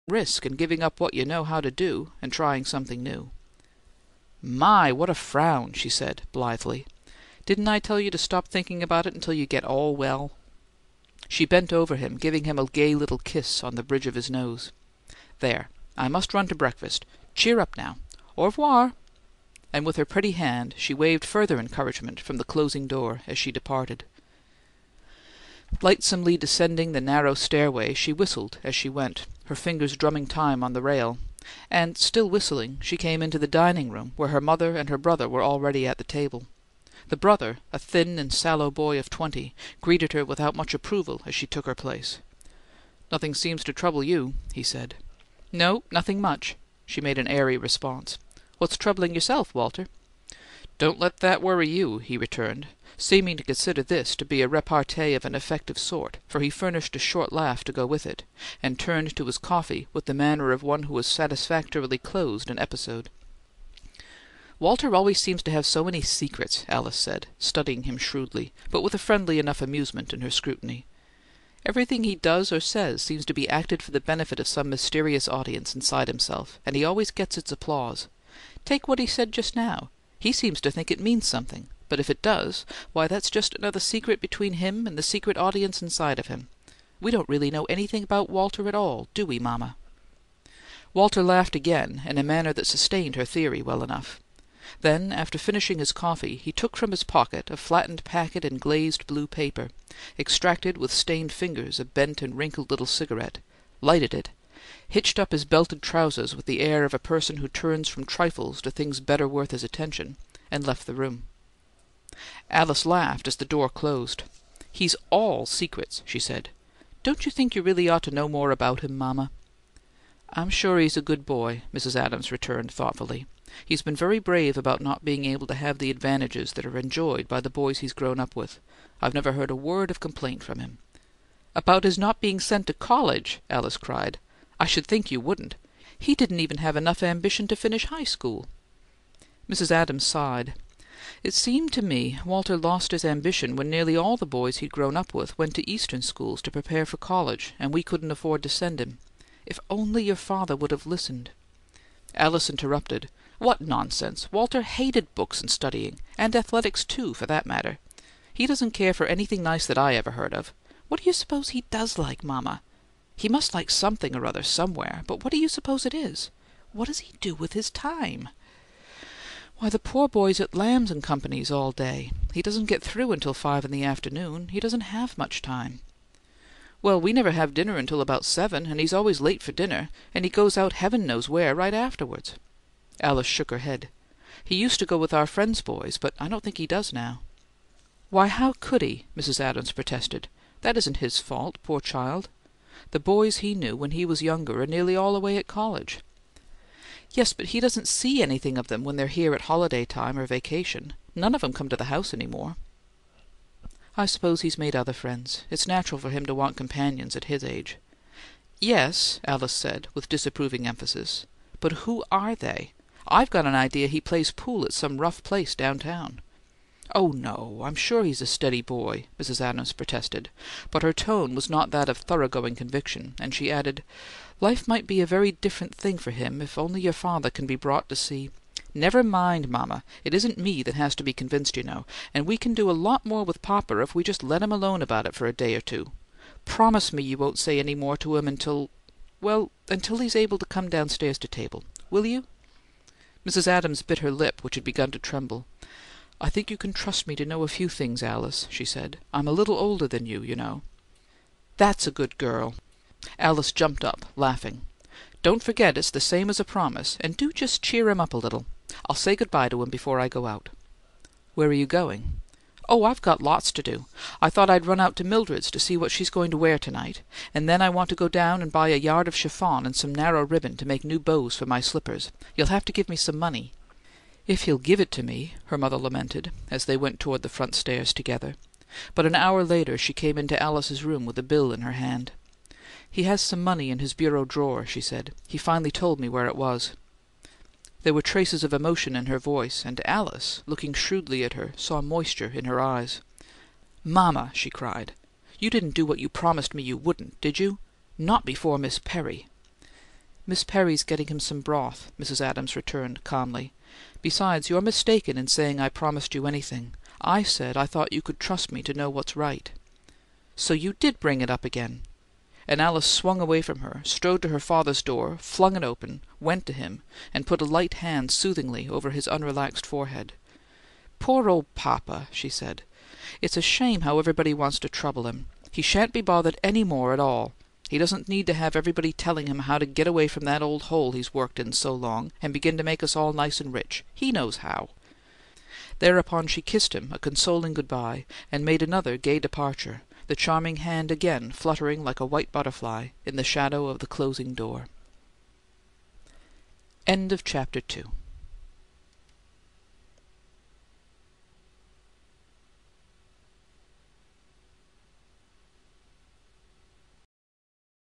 risk in giving up what you know how to do and trying something new." "My, what a frown!" she said, blithely. "Didn't I tell you to stop thinking about it until you get all well?" She bent over him, giving him a gay little kiss on the bridge of his nose. "There! I must run to breakfast. Cheer up now. Au revoir!" And with her pretty hand she waved further encouragement from the closing door as she departed. Lightsomely descending the narrow stairway, she whistled as she went, her fingers drumming time on the rail; and, still whistling, she came into the dining-room, where her mother and her brother were already at the table. The brother, a thin and sallow boy of 20, greeted her without much approval as she took her place. "Nothing seems to trouble you," he said. "No, nothing much," she made an airy response. "What's troubling yourself, Walter?" "Don't let that worry you," he returned, seeming to consider this to be a repartee of an effective sort, for he furnished a short laugh to go with it, and turned to his coffee with the manner of one who has satisfactorily closed an episode. "Walter always seems to have so many secrets," Alice said, studying him shrewdly, but with a friendly enough amusement in her scrutiny. "Everything he does or says seems to be acted for the benefit of some mysterious audience inside himself, and he always gets its applause. Take what he said just now. He seems to think it means something, but if it does, why, that's just another secret between him and the secret audience inside of him. We don't really know anything about Walter at all, do we, Mama?" Walter laughed again in a manner that sustained her theory well enough. Then, after finishing his coffee, he took from his pocket a flattened packet in glazed blue paper, extracted with stained fingers a bent and wrinkled little cigarette, lighted it, hitched up his belted trousers with the air of a person who turns from trifles to things better worth his attention, and left the room. Alice laughed as the door closed. "He's all secrets," she said. "Don't you think you really ought to know more about him, Mama?" "I'm sure he's a good boy," Mrs. Adams returned thoughtfully. "He's been very brave about not being able to have the advantages that are enjoyed by the boys he's grown up with. I've never heard a word of complaint from him." "About his not being sent to college!" Alice cried. "I should think you wouldn't! He didn't even have enough ambition to finish high school." Mrs. Adams sighed. "It seemed to me Walter lost his ambition when nearly all the boys he'd grown up with went to Eastern schools to prepare for college, and we couldn't afford to send him. If only your father would have listened!" Alice interrupted. "What nonsense! Walter hated books and studying, and athletics, too, for that matter. He doesn't care for anything nice that I ever heard of. What do you suppose he does like, Mama? He must like something or other somewhere, but what do you suppose it is? What does he do with his time?" "Why, the poor boy's at Lamb's and Company's all day. He doesn't get through until 5 in the afternoon. He doesn't have much time." "Well, we never have dinner until about 7, and he's always late for dinner, and he goes out heaven knows where right afterwards." Alice shook her head. "He used to go with our friends' boys, but I don't think he does now." "Why, how could he?" Mrs. Adams protested. "That isn't his fault, poor child. The boys he knew when he was younger are nearly all away at college." "Yes, but he doesn't see anything of them when they're here at holiday time or vacation. None of 'em come to the house any more." "I suppose he's made other friends. It's natural for him to want companions at his age." "Yes," Alice said, with disapproving emphasis. "But who are they? I've got an idea he plays pool at some rough place downtown." "Oh, no, I'm sure he's a steady boy," Mrs. Adams protested, but her tone was not that of thoroughgoing conviction, and she added, "Life might be a very different thing for him if only your father can be brought to see—" "Never mind, Mama. It isn't me that has to be convinced, you know, and we can do a lot more with Papa if we just let him alone about it for a day or two. Promise me you won't say any more to him until he's able to come downstairs to table. Will you?" Mrs. Adams bit her lip, which had begun to tremble. "I think you can trust me to know a few things, Alice," she said. "I'm a little older than you know." "That's a good girl!" Alice jumped up, laughing. "Don't forget it's the same as a promise, and do just cheer him up a little. I'll say good-bye to him before I go out." "Where are you going?" "Oh, I've got lots to do. I thought I'd run out to Mildred's to see what she's going to wear tonight, and then I want to go down and buy a yard of chiffon and some narrow ribbon to make new bows for my slippers. You'll have to give me some money." "If he'll give it to me," her mother lamented, as they went toward the front stairs together; but an hour later she came into Alice's room with a bill in her hand. "He has some money in his bureau drawer," she said. "He finally told me where it was." There were traces of emotion in her voice, and Alice, looking shrewdly at her, saw moisture in her eyes. "Mama!" she cried. "You didn't do what you promised me you wouldn't, did you? Not before Miss Perry!" "Miss Perry's getting him some broth," Mrs. Adams returned calmly. "Besides, you're mistaken in saying I promised you anything. I said I thought you could trust me to know what's right." "So you did bring it up again!" And Alice swung away from her, strode to her father's door, flung it open, went to him, and put a light hand soothingly over his unrelaxed forehead. "Poor old papa!" she said. "It's a shame how everybody wants to trouble him. He shan't be bothered any more at all. He doesn't need to have everybody telling him how to get away from that old hole he's worked in so long, and begin to make us all nice and rich. He knows how." Thereupon she kissed him a consoling good-bye, and made another gay departure, the charming hand again fluttering like a white butterfly in the shadow of the closing door. End of Chapter 2.